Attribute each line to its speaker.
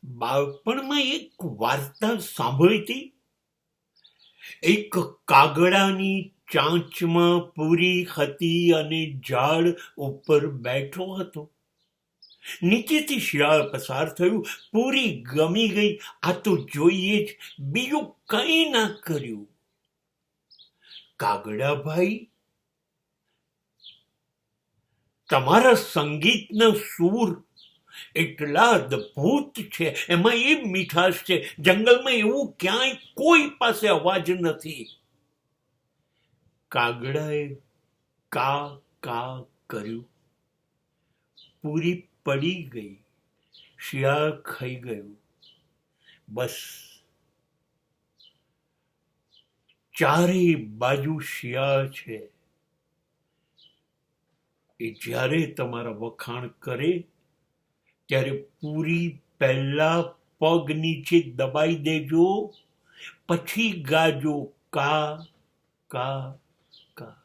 Speaker 1: બાળપણમાં એક વાર્તા સાંભળી હતી. એક કાગડાની ચાંચમાં પૂરી હતી અને ઝાડ ઉપર બેઠો હતો. નીચેથી શિયાળ પસાર થયું. પૂરી ગમી ગઈ. આ તો જોઈએ જ, બીજું કંઈ ના કર્યું. કાગડાભાઈ, તમારા સંગીતના સૂર એટલા અદ્ભુત છે, એમાં એ મીઠાશ છે, જંગલમાં એવું ક્યાંય કોઈ પાસે અવાજ નથી. કાગડાએ કા કા કર્યું. પૂરી પડી ગઈ. શિયાળ ખાઈ ગયું. બસ ચારે બાજુ શિયાળ છે. એ જ્યારે તમારા વખાણ કરે ત્યારે પૂરી પહેલા પગ નીચે દબાઈ દેજો, પછી ગાજો કા કા કા.